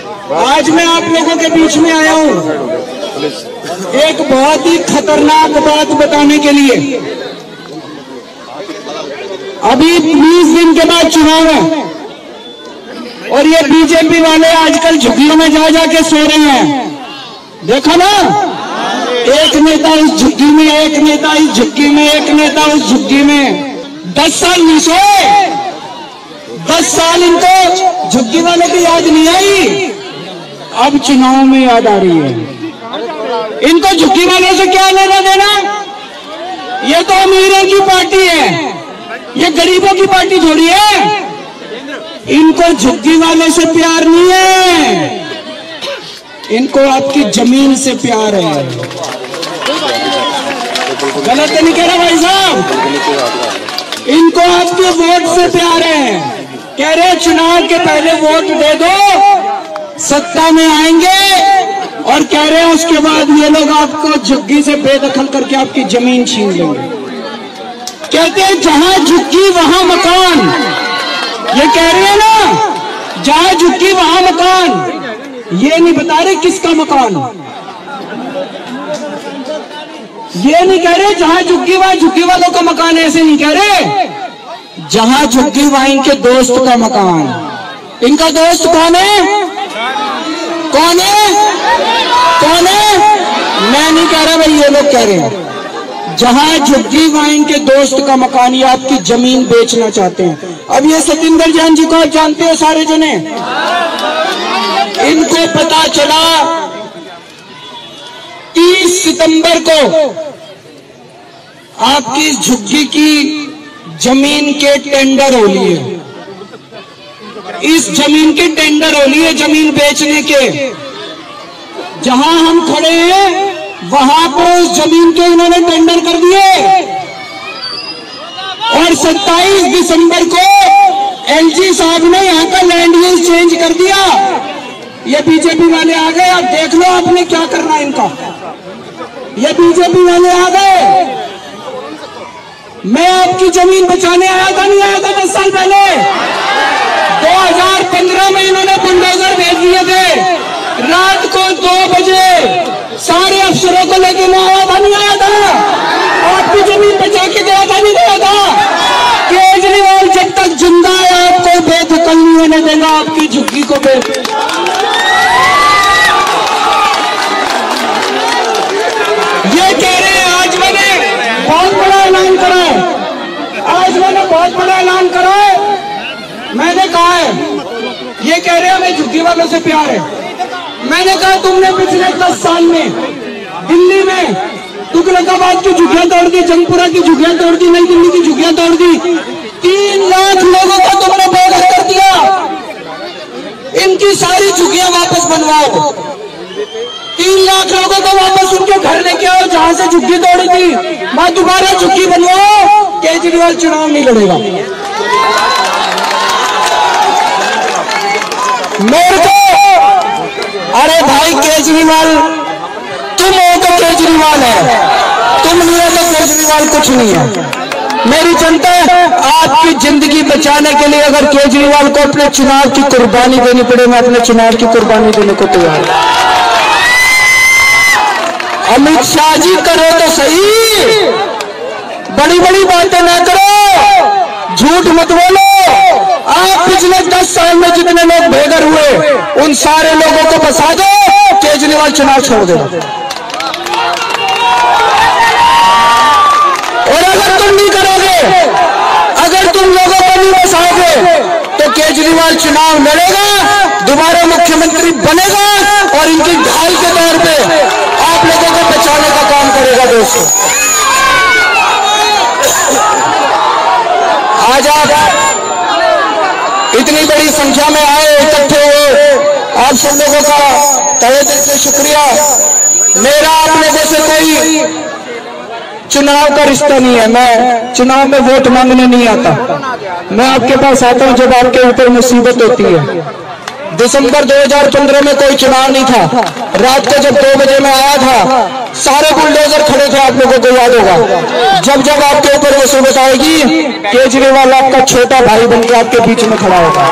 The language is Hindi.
आज मैं आप लोगों के बीच में आया हूं एक बहुत ही खतरनाक बात बताने के लिए। अभी 20 दिन के बाद चुनाव है और ये बीजेपी वाले आजकल झुग्गियों में जा जाके सो रहे हैं। देखो ना, एक नेता इस झुग्गी में, एक नेता इस झुग्गी में, एक नेता उस झुग्गी में। 10 साल नहीं सोए, 10 साल इनको झुग्गी वाले की याद नहीं आई, अब चुनाव में याद आ रही है। इनको झुग्गी वालों से क्या लेना देना? ये तो अमीरों की पार्टी है, ये गरीबों की पार्टी थोड़ी है। इनको झुग्गी वाले से प्यार नहीं है, इनको आपकी जमीन से प्यार है। गलत नहीं कह रहा भाई साहब, इनको आपके वोट से प्यार है। कह रहे चुनाव के पहले वोट दे दो, सत्ता में आएंगे, और कह रहे हैं उसके बाद ये लोग आपको झुग्गी से बेदखल करके आपकी जमीन छीन लेंगे। कहते हैं जहां झुग्गी वहां मकान, ये कह रहे हैं ना, जहां झुग्गी वहां मकान। ये नहीं बता रहे किसका मकान, ये नहीं कह रहे जहां झुग्गी वहां झुग्गी वालों का मकान, ऐसे नहीं कह रहे। जहां झुग्गी वहां इनके दोस्त का मकान। इनका दोस्त कौन है? कौन है? कौन है? मैं नहीं कह रहा भाई, ये लोग कह रहे हैं। जहां झुग्गी वहां इनके दोस्त का मकान, ये आपकी जमीन बेचना चाहते हैं। अब ये सतिंदर जैन जी को आप जानते हो सारे जने, इनको पता चला 30 सितंबर को आपकी झुग्गी की जमीन के टेंडर हो लिए। इस जमीन के टेंडर हो लिए, जमीन बेचने के। जहां हम खड़े हैं वहां पर उस जमीन के इन्होंने टेंडर कर दिए, और 27 दिसंबर को एलजी साहब ने यहां का लैंड यूज चेंज कर दिया। ये बीजेपी वाले आ गए, अब देख लो आपने क्या करना है इनका। ये बीजेपी वाले आ गए। मैं आपकी जमीन बचाने आया था, नहीं आया था 10 साल पहले? 2015 में इन्होंने बुलडोजर भेज दिए थे। रात को 2 बजे सारे अफसरों को लेके मैं आया था, नहीं आया था? आपकी जमीन बचा के गया था, नहीं गया था? केजरीवाल जब तक जिंदा है आपको बेदखल नहीं होने देगा आपकी झुग्गी को। ये कह रहे हैं, आज मैंने बहुत बड़ा ऐलान करा है, आज मैंने बहुत बड़ा ऐलान करा है। मैंने कहा है, ये कह रहे हैं हमें झुग्गी वालों से प्यार है। मैंने कहा तुमने पिछले 10 साल में दिल्ली में तुगलकाबाद की झुग्गियां तोड़ दी, जंगपुरा की झुग्गियां तोड़ दी, नई दिल्ली की झुग्गियां तोड़ दी। 3 लाख लोगों को तुमने बेघर कर दिया। इनकी सारी झुग्गियां वापस बनवाओ। 3 लाख लोगों को वापस उनके घर लेके आओ जहां से झुग्गी तोड़ी थी, वहां दोबारा झुग्गी बनवाओ। केजरीवाल चुनाव नहीं लड़ेगा। मेरे को, अरे भाई केजरीवाल तुम हो तो केजरीवाल है, तुम नहीं हो तो केजरीवाल कुछ नहीं है। मेरी जनता, आपकी जिंदगी बचाने के लिए अगर केजरीवाल को अपने चुनाव की कुर्बानी देनी पड़े, मैं अपने चुनाव की कुर्बानी देने को तैयार हूं। अमित शाह जी करो तो सही, बड़ी बड़ी बातें ना करो, झूठ मत बोलो। आप पिछले 10 साल में जितने लोग बेघर हुए उन सारे लोगों को बसा दो, केजरीवाल चुनाव छोड़ देगा। और अगर तुम नहीं करोगे, अगर तुम लोगों को नहीं बसाओगे, तो केजरीवाल चुनाव लड़ेगा, दोबारा मुख्यमंत्री बनेगा, और इनकी ढाल के तौर पे आप लोगों को बचाने का काम करेगा। दोस्तों, आज आप इतनी बड़ी संख्या में आए, इकट्ठे हुए, आप सब लोगों का तहे दिल से शुक्रिया। मेरा आप लोगों से कोई चुनाव का रिश्ता नहीं है, मैं चुनाव में वोट मांगने नहीं आता। मैं आपके पास आता हूं जब आपके ऊपर मुसीबत होती है। दिसंबर 2015 में कोई चुनाव नहीं था, रात को जब 2 बजे मैं आया था, सारे बुलडोजर खड़े थे, आप लोगों को याद होगा। जब जब आपके ऊपर मुसीबत आएगी, केजरीवाल आपका छोटा भाई बनकर आपके बीच में खड़ा होगा।